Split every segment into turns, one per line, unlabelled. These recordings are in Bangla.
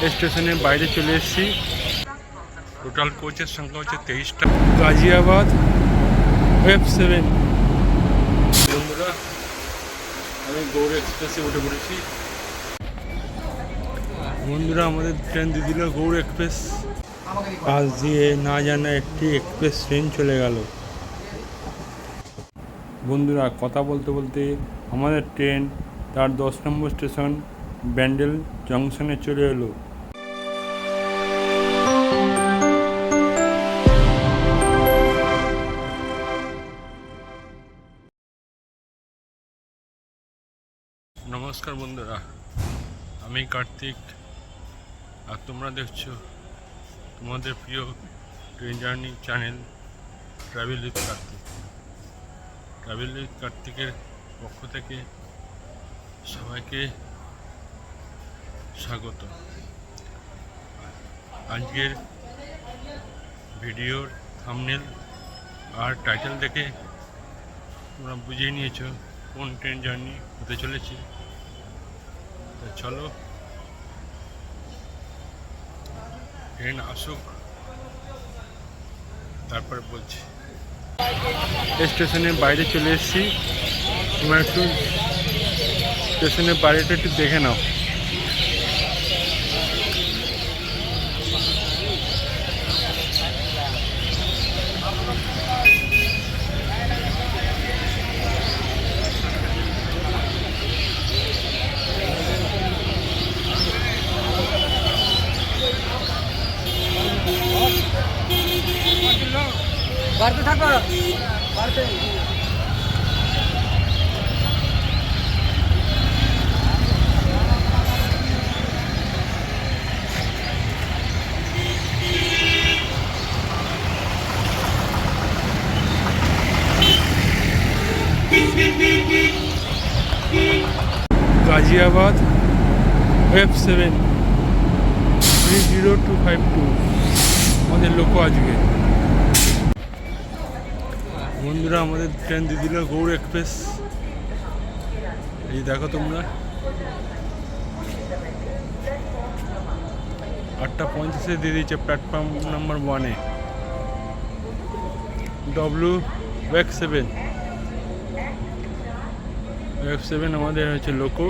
স্টেশনের বাইরে চলে এসেছি। টোটাল কোচের সংখ্যা হচ্ছে 23টা। গাজিয়াবাদ F7। বন্ধুরা, আমি গৌড় এক্সপ্রেসে উঠে পড়েছি। বন্ধুরা, আমাদের ট্রেন দিয়ে দিল গৌড় এক্সপ্রেস। পাশ দিয়ে না জানা একটি এক্সপ্রেস ট্রেন চলে গেল। বন্ধুরা, কথা বলতে বলতে আমাদের ট্রেন তার 10 নম্বর স্টেশন ব্যান্ডেল জংশনে চলে এলো। নমস্কার বন্ধুরা, আমি কার্তিক, আর তোমরা দেখছো তোমাদের প্রিয় train journey channel travel with Kartik. Travel with কার্তিকের পক্ষ থেকে সবাইকে স্বাগত। আজকের ভিডিওর থাম্বনেল আর টাইটেল দেখে তোমরা বুঝিয়ে নিয়েছো কোন ট্রেন জার্নি হতে চলেছে। তো চলো, ট্রেন আসুক, তারপরে বলছি। স্টেশনের বাইরে চলে এসেছি। তোমরা একটু স্টেশনের বাইরেটা একটু দেখে নাও।
বাড়তে থাকো, বাড়তে।
গাজিয়াবাদ F7 30252 আমাদের লোক আজকে। বন্ধুরা, আমাদের ট্রেন দিয়ে দিল গৌড় এক্সপ্রেস। এই দেখো তোমরা, 8:50 দিয়ে দিয়েছে প্ল্যাটফর্ম নাম্বার 1-এ। F7 আমাদের হচ্ছে লোকো।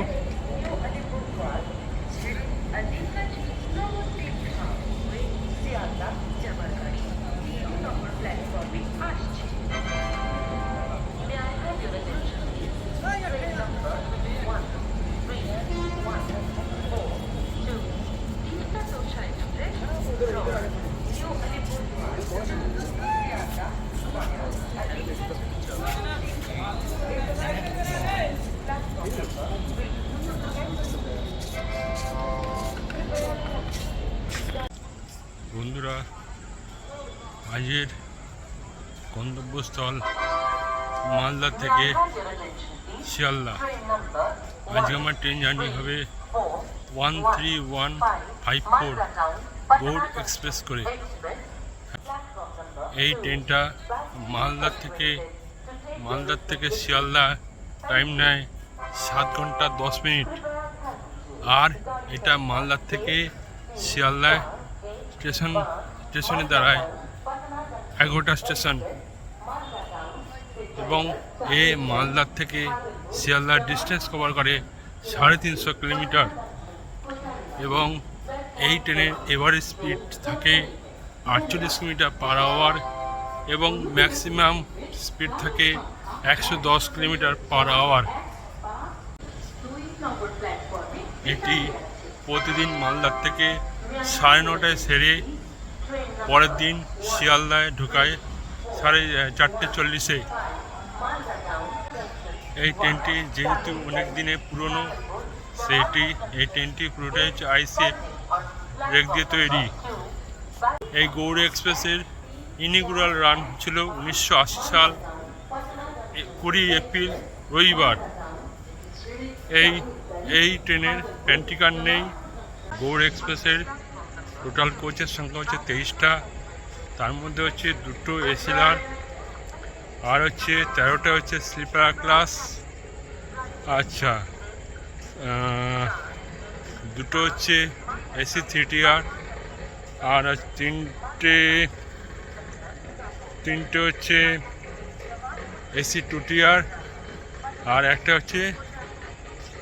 বন্ধুরা, আজকের গন্তব্যস্থল মালদা থেকে শিয়ালদা। আজকে আমার ট্রেন জার্নি হবে 13154 গৌড় এক্সপ্রেস করে। এই ট্রেনটা মালদার থেকে শিয়ালদা টাইম নেয় 7 ঘন্টা 10 মিনিট। আর এটা মালদার থেকে শিয়ালদা স্টেশনে দাঁড়ায় 11টা স্টেশন, এবং এ মালদার থেকে শিয়ালদার ডিস্টেন্স কভার করে 350 কিলোমিটার। এবং এই ট্রেনের এভারেজ স্পিড থাকে 48 কিলোমিটার পার আওয়ার, এবং ম্যাক্সিমাম স্পিড থাকে 110 কিলোমিটার পার আওয়ার। এটি প্রতিদিন মালদার থেকে 9:30টায় সেরে পরের দিন শিয়ালদায় ঢোকায় 4:40-এ। এই ট্রেনটি যেহেতু অনেক দিনে পুরনো, এই ট্রেনটি পুরোটাই হচ্ছে আইসিএফ ব্রেক দিয়ে তৈরি। এই গৌড় এক্সপ্রেসের ইনিগুরাল রান ছিল 1980 সাল 20 এপ্রিল রবিবার। এই ট্রেনের প্যান্টিকার নেই। গৌড় এক্সপ্রেসের টোটাল কোচের সংখ্যা হচ্ছে 23টা। তার মধ্যে হচ্ছে 2টো এসিলার, আর হচ্ছে 13টা হচ্ছে স্লিপার ক্লাস। আচ্ছা, দুটো হচ্ছে এসি 3 টিয়ার, আর তিনটে হচ্ছে এসি 2 টিয়ার, আর একটা হচ্ছে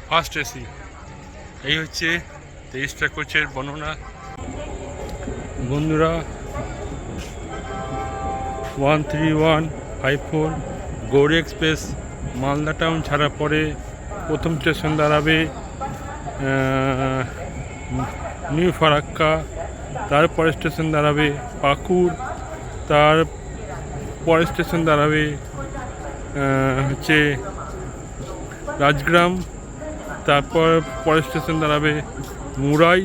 ফার্স্ট এসি। এই হচ্ছে 23টা কোচের বর্ণনা। বন্ধুরা, 13154 গৌড় এক্সপ্রেস মালদা টাউন ছাড়ার পরে প্রথম স্টেশন দাঁড়াবে নিউ ফারাক্কা, তারপরে স্টেশন দাঁড়াবে পাকুড়, তার পরের স্টেশন দাঁড়াবে হচ্ছে রাজগ্রাম, তারপর পরের স্টেশন দাঁড়াবে মুরাই,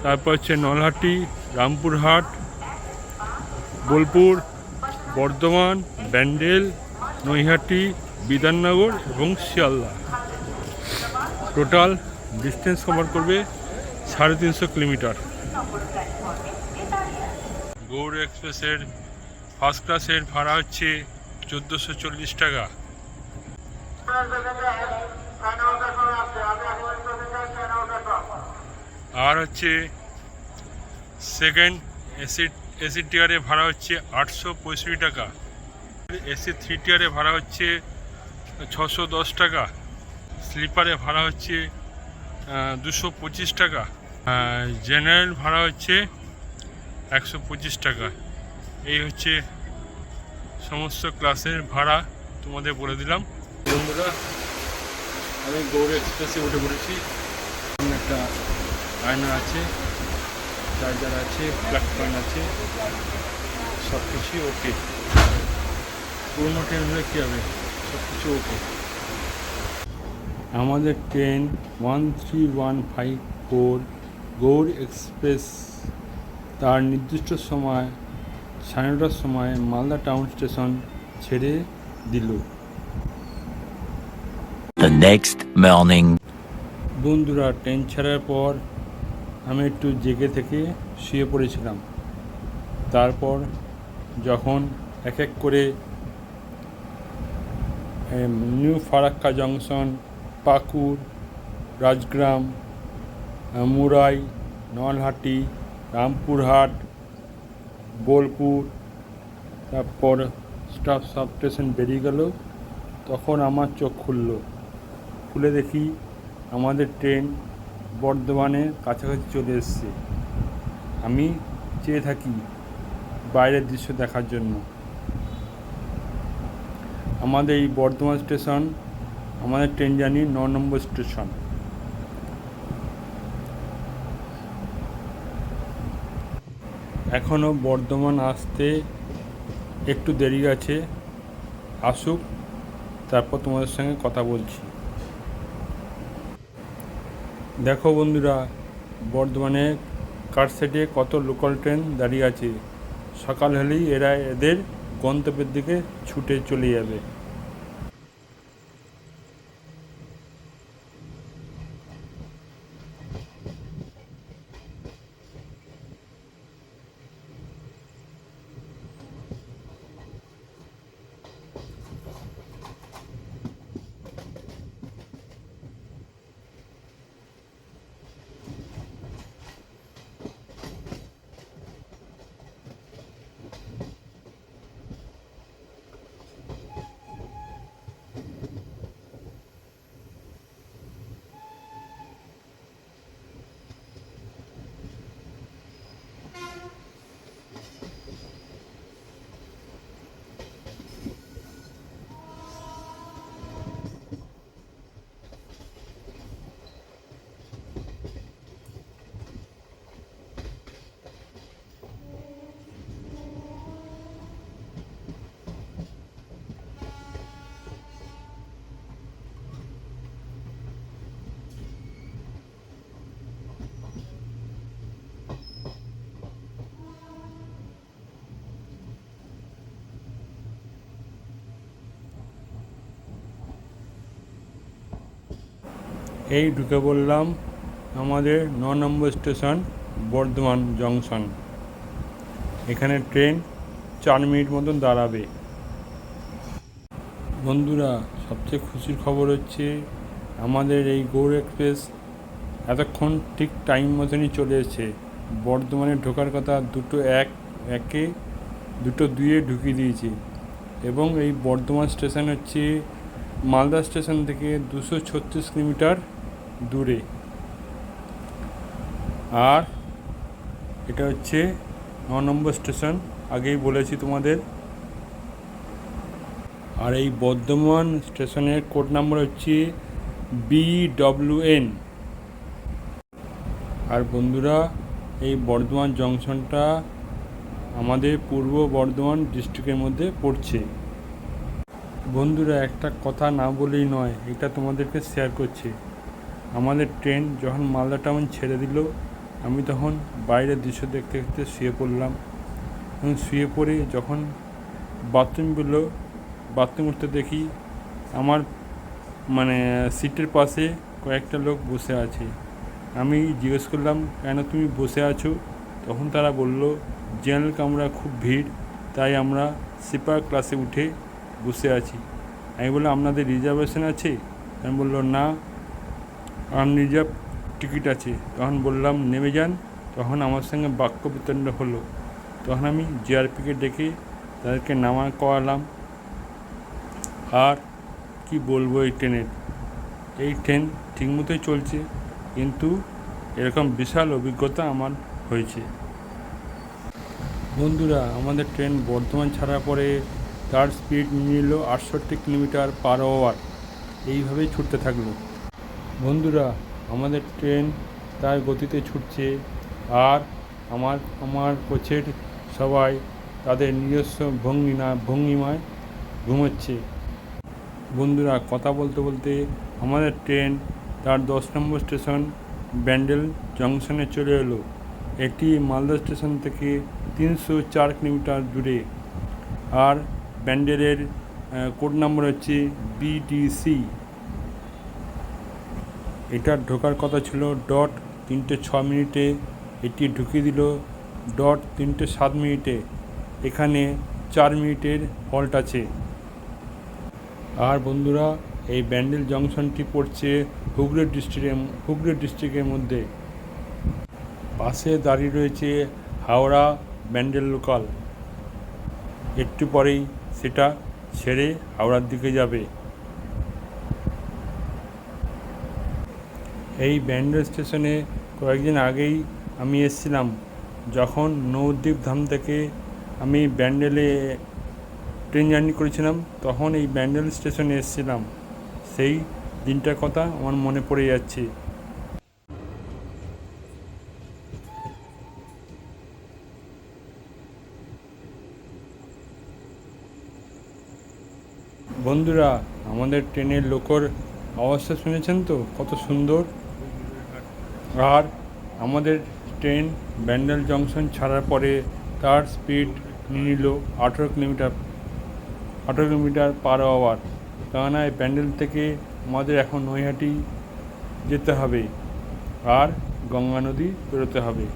তারপর হচ্ছে নলহাটি, রামপুরহাট, বোলপুর, বর্ধমান, ব্যান্ডেল, নৈহাটি, বিধাননগর এবং শিয়ালদা। টোটাল ডিস্টেন্স কভার করবে 350 কিলোমিটার। গৌড় এক্সপ্রেসের ফার্স্ট ক্লাসের ভাড়া হচ্ছে 1440 টাকা। আর হচ্ছে সেকেন্ড এসি টিয়ারে ভাড়া হচ্ছে 865 টাকা। এসি 3 টিয়ারে ভাড়া হচ্ছে 610 টাকা। স্লিপারে ভাড়া হচ্ছে 225 টাকা। জেনারেল ভাড়া হচ্ছে 125 টাকা। এই হচ্ছে সমস্ত ক্লাসের ভাড়া তোমাদের বলে দিলাম। বন্ধুরা, আমি গৌড় এক্সপ্রেসে উঠে পড়েছি। একটা আয়না আছে, চার্জার আছে, প্ল্যাটফর্ম আছে, সব কিছুই ওকে। পুরোনো ট্রেন হলে কী হবে, সব কিছু ওকে। আমাদের ট্রেন 13154 গৌড় এক্সপ্রেস তার নির্দিষ্ট সময় 9:30টার সময় মালদা টাউন স্টেশন ছেড়ে দিল।
The next morning.
বন্ধুরা, ট্রেন ছাড়ার পর আমি একটু জেগে থেকে শুয়ে পড়েছিলাম। তারপর যখন এক এক করে নিউ ফারাক্কা জংশন, পাকুড়, রাজগ্রাম, মুরাই, নলহাটি, রামপুরহাট, বোলপুর, তারপর সব স্টেশন বেরিয়ে গেল, তখন আমার চোখ খুলে দেখি আমাদের ট্রেন বর্ধমানের কাছাকাছি চলে এসেছে। আমি চেয়ে থাকি বাইরের দৃশ্য দেখার জন্য। আমাদের এই বর্ধমান স্টেশন, আমাদের ট্রেন জার্নি 9 নম্বর স্টেশন। এখনও বর্ধমান আসতে একটু দেরি আছে, আসুক, তারপর তোমাদের সঙ্গে কথা বলছি। দেখো বন্ধুরা, বর্ধমানে কারসাইডে কত লোকাল ট্রেন দাঁড়িয়ে আছে। সকাল হলেই এরা এদের গন্তব্যের দিকে ছুটে চলে যাবে। এই ঢুকে বললাম আমাদের 9 নম্বর স্টেশন বর্ধমান জংশন। এখানে ট্রেন 4 মিনিট মতন দাঁড়াবে। বন্ধুরা, সবচেয়ে খুশির খবর হচ্ছে আমাদের এই গৌড় এক্সপ্রেস এতক্ষণ ঠিক টাইম মতনই চলে এসেছে। বর্ধমানে ঢোকার কথা একে দুটো দুয়ে ঢুকিয়ে দিয়েছি। এবং এই বর্ধমান স্টেশন হচ্ছে মালদা স্টেশন থেকে 236 কিলোমিটার দূরে। আর এটা হচ্ছে 9 নম্বর স্টেশন, আগেই বলেছি তোমাদের। আর এই বর্ধমান স্টেশনের কোড নাম্বার হচ্ছে BWN। আর বন্ধুরা, এই বর্ধমান জংশনটা আমাদের পূর্ব বর্ধমান ডিস্ট্রিক্টের মধ্যে পড়ছে। বন্ধুরা, একটা কথা না বলেই নয়, এটা তোমাদেরকে শেয়ার করছি। আমাদের ট্রেন যখন মালদা টাউন ছেড়ে দিল, আমি তখন বাইরের দৃশ্য দেখতে দেখতে শুয়ে পড়লাম। এবং শুয়ে পড়ে যখন বাথরুম উঠতে দেখি আমার সিটের পাশে কয়েকটা লোক বসে আছে। আমি জিজ্ঞেস করলাম, কেন তুমি বসে আছো? তখন তারা বলল, জেনারেল কামরা খুব ভিড়, তাই আমরা স্লিপার ক্লাসে উঠে বসে আছি। আমি বললাম, আপনাদের রিজার্ভেশন আছে? আমি বলল, না, আনরিজার্ভ টিকিট আছে। তখন বললাম, নেমে যান। তখন আমার সঙ্গে বাক্য বিতণ্ড হলো। তখন আমি জিআরপিকে ডেকে তাদেরকে নামা করালাম। আর কি বলবো, এই ট্রেন ঠিকমতোই চলছে, কিন্তু এরকম বিশাল অভিজ্ঞতা আমার হয়েছে। বন্ধুরা, আমাদের ট্রেন বর্ধমান ছাড়ার পরে তার স্পিড নিয়ে নিল 68 কিলোমিটার পার আওয়ার। এইভাবেই ছুটতে থাকলো। বন্ধুরা, আমাদের ট্রেন তার গতিতে ছুটছে। আর আমার কোচের সবাই তাদের নিজস্ব ভঙ্গিমায় ঘুমোচ্ছে। বন্ধুরা, কথা বলতে বলতে আমাদের ট্রেন তার 10 নম্বর স্টেশন ব্যান্ডেল জংশনে চলে এলো। এটি মালদা স্টেশন থেকে 304 কিলোমিটার দূরে। আর ব্যান্ডেলের কোড নাম্বার হচ্ছে BDC। এটা ঢোকার কথা ছিল 3:06, এটি ঢুকিয়ে দিল 3:07। এখানে 4 মিনিটের হল্ট আছে। আর বন্ধুরা, এই ব্যান্ডেল জংশনটি পড়ছে হুগলি ডিস্ট্রিক্টের মধ্যে। পাশে দাঁড়িয়ে রয়েছে হাওড়া ব্যান্ডেল লোকাল। একটু পরেই সেটা ছেড়ে হাওড়ার দিকে যাবে। এই ব্যান্ডেল স্টেশনে কয়েকদিন আগেই আমি এসেছিলাম, যখন নবদ্বীপ ধাম থেকে আমি ব্যান্ডেলে ট্রেন জার্নি করেছিলাম। তখন এই ব্যান্ডেল স্টেশনে এসেছিলাম। সেই দিনটার কথা আমার মনে পড়ে যাচ্ছে। বন্ধুরা, আমাদের ট্রেনের লোকর অবস্থা শুনেছেন তো, কত সুন্দর। আর আমাদের ট্রেন ব্যান্ডেল জংশন ছাড়ার পরে তার স্পিড নিয়ে নিল 18 কিলোমিটার পার আওয়ার। কেননা এই ব্যান্ডেল থেকে আমাদের এখন নৈহাটি যেতে হবে আর গঙ্গা নদী পেরোতে হবে।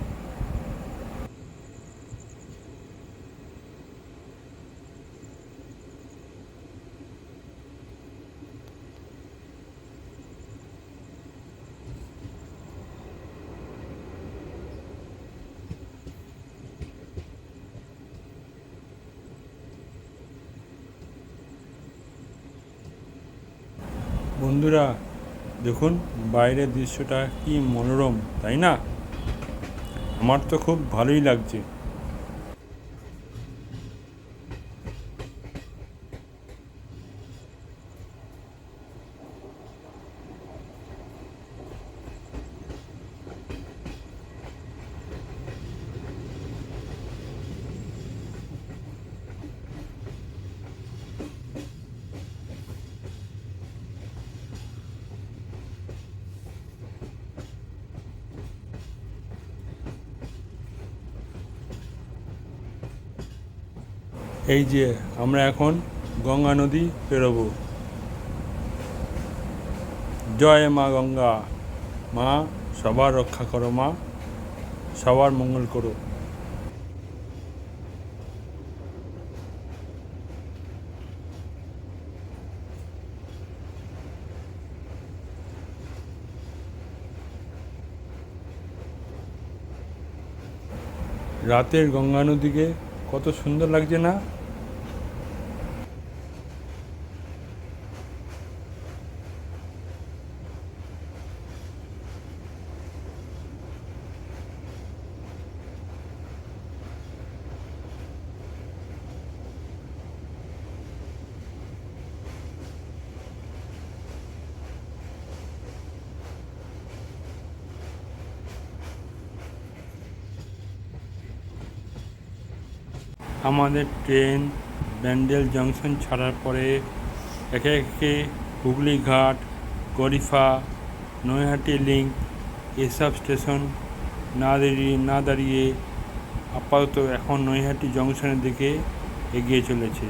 বন্ধুরা, দেখুন বাইরের দৃশ্যটা কি মনোরম, তাই না? আমার তো খুব ভালোই লাগছে। এই যে আমরা এখন গঙ্গা নদী পেরোবো। জয় মা গঙ্গা। মা, সবার রক্ষা করো, মা সবার মঙ্গল করো। রাতের গঙ্গা নদীকে কত সুন্দর লাগছে না? আমাদের ট্রেন ব্যান্ডেল জংশন ছাড়ার পরে একে একে হুগলি ঘাট, গরিফা, নৈহাটি লিঙ্ক এসব স্টেশন না দাঁড়িয়ে আপাতত এখন নৈহাটি জংশনের দিকে এগিয়ে চলেছে।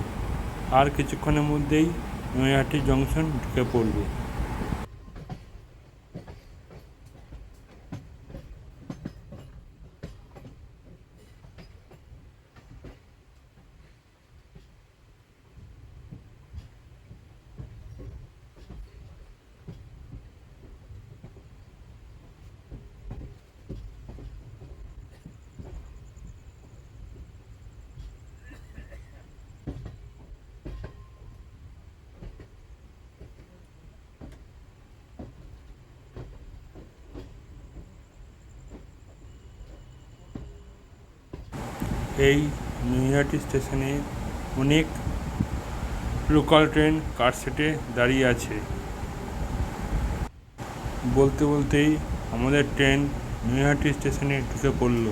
আর কিছুক্ষণের মধ্যেই নৈহাটি জংশন ঢুকে পড়বে। এই নৈহাটি স্টেশনে অনেক লোকাল ট্রেন কারশেডে দাঁড়িয়ে আছে। বলতে বলতেই আমাদের ট্রেন নৈহাটি স্টেশনে ঢুকে পড়ল।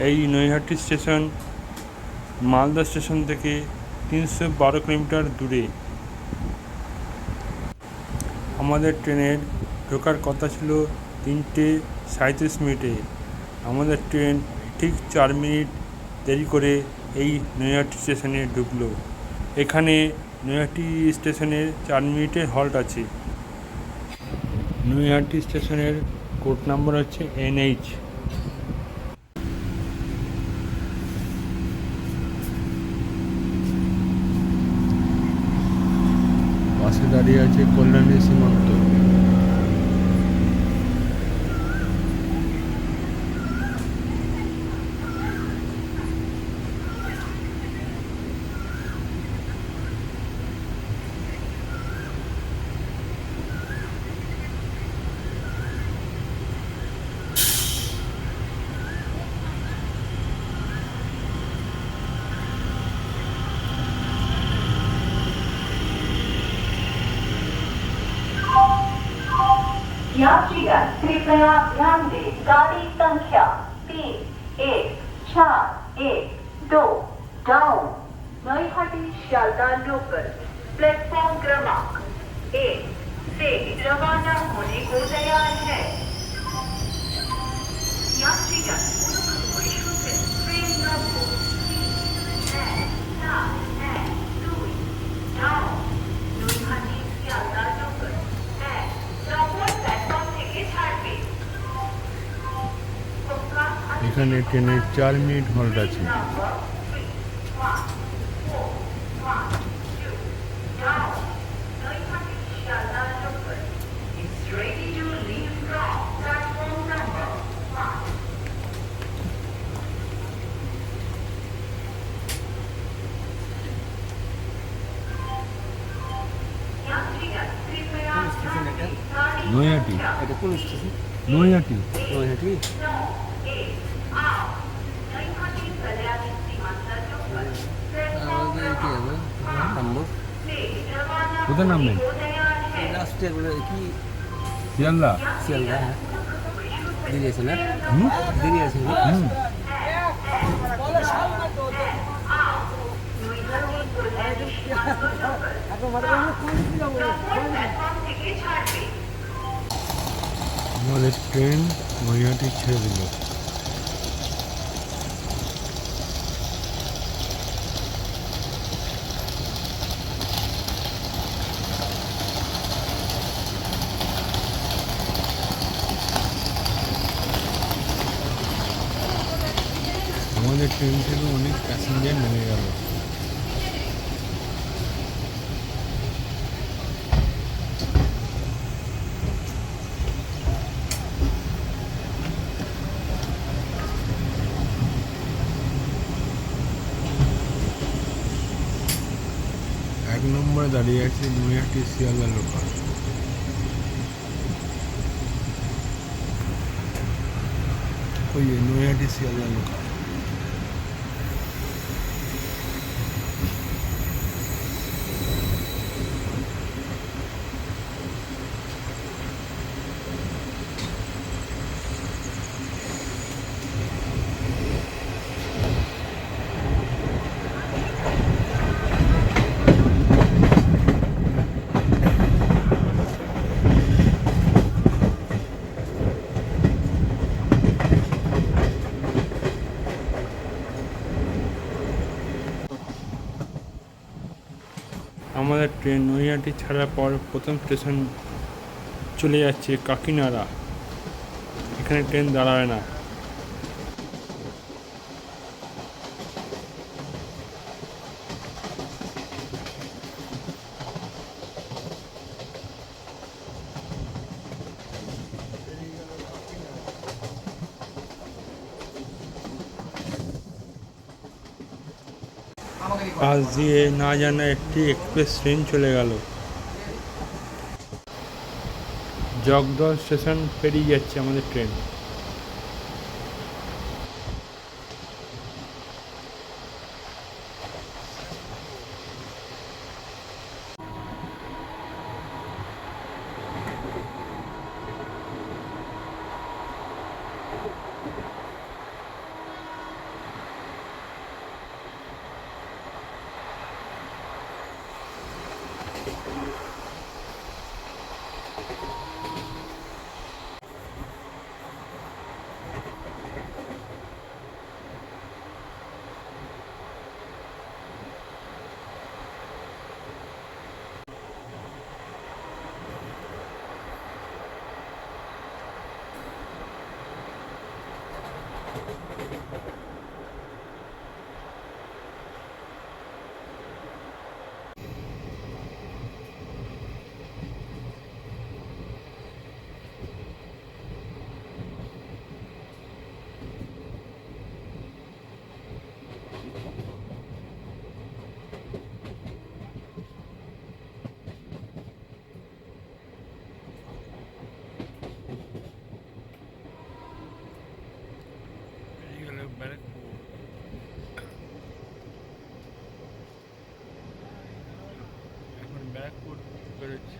এই নৈহাটি স্টেশন মালদা স্টেশন থেকে 312 কিলোমিটার দূরে। আমাদের ট্রেনের ঢোকার কথা ছিল 3:37 মিনিটে। আমাদের ট্রেন ঠিক 4 মিনিট দেরি করে এই নৈহাটি স্টেশনে ঢুকলো। এখানে নৈহাটি স্টেশনের 4 মিনিটের হল্ট আছে। নৈহাটি স্টেশনের কোড নাম্বার হচ্ছে NH। পাশে দাঁড়িয়ে আছে কল্যাণী সীমান্ত।
यात्रीगण कृपया ध्यान दें, गाड़ी संख्या 314112 down Naihati Sealdah local platform क्रमांक 1 से रवाना होने को तैयार है। यात्रीगण train number 3142 down Naihati Sealdah local
এখানে ট্রেনের 4 মিনিট হল্ট আছে। নৈহাটি,
এটা কোন স্টেশন?
নৈহাটি।
নৈহাটি। নম্বর
কোথায় নামলেন?
লাস্টে কি
শিয়ালদা।
শিয়ালদা? হ্যাঁ, দেরি আছে না?
হুম
দেরি আছে না?
হুম আমাদের ট্রেন নৈহাটি ছেড়ে দিল। আমাদের ট্রেন থেকে অনেক প্যাসেঞ্জার নেমে গেল। নম্বরে দাঁড়িয়ে আছে নৈহাটি শিয়ালদা লোকাল। ওই যে নৈহাটি শিয়ালদা লোকাল। আমাদের ট্রেন নৈহাটি ছাড়ার পর প্রথম স্টেশন চলে যাচ্ছে কাকিনাড়া। এখানে ট্রেন দাঁড়াবে না। পাশ দিয়ে না জানা একটি এক্সপ্রেস ট্রেন চলে গেল। জগদল স্টেশন পেরিয়ে যাচ্ছে আমাদের ট্রেন। এখন ব্যারাকপুর বেরোচ্ছে।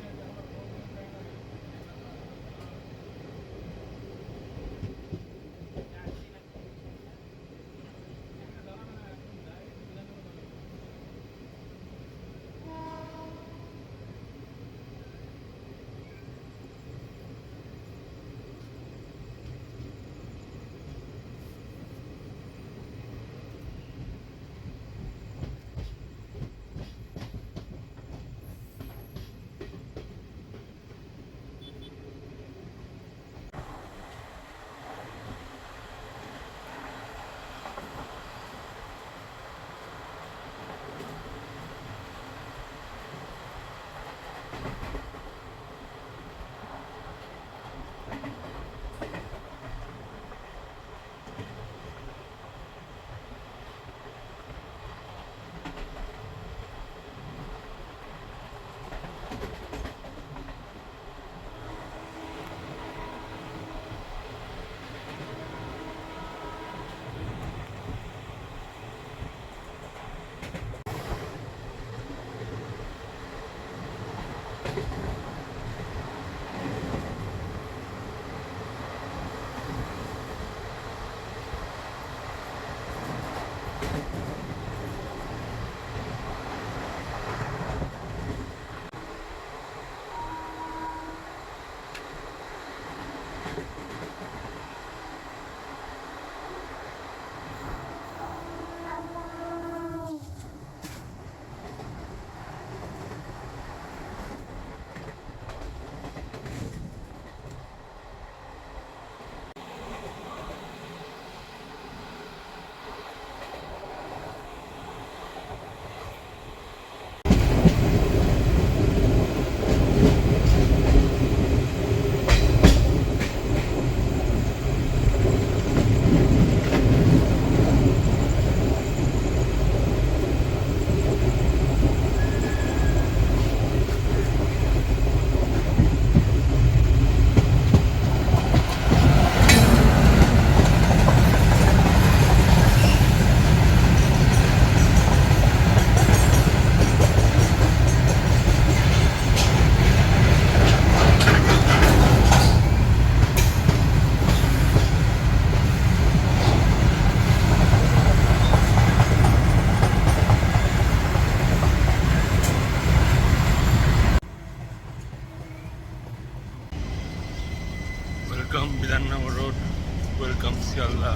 ওয়েলকাম শিয়ালদা।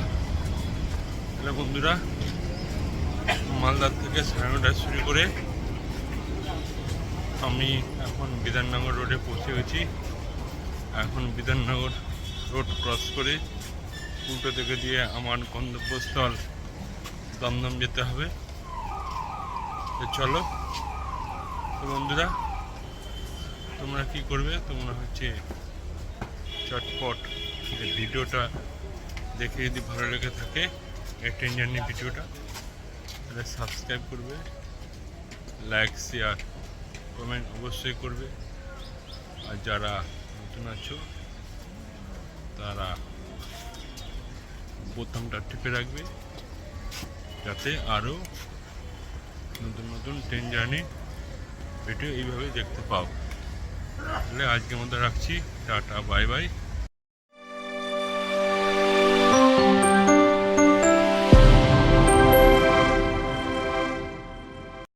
তাহলে বন্ধুরা, মালদার থেকে সাড়ে 9টায় শুরু করে আমি এখন বিধাননগর রোডে পৌঁছে গেছি। এখন বিধাননগর রোড ক্রস করে উল্টো দিকে দিয়ে আমার গন্তব্যস্থল দমদম যেতে হবে। তো চলো। তো বন্ধুরা, তোমরা কি করবে, তোমরা হচ্ছে চটপট এই ভিডিওটা দেখে যদি ভালো লেগে থাকে এই ট্রেন জার্নি ভিডিওটা, তাহলে সাবস্ক্রাইব করবে, লাইক শেয়ার কমেন্ট অবশ্যই করবে। আর যারা নতুন আছো তারা বোতামটা টিপে রাখবে যাতে আরও নতুন নতুন ট্রেন জার্নি ভিডিও এইভাবে দেখতে পাও। তাহলে আজকের মতো রাখছি, টাটা বাই বাই।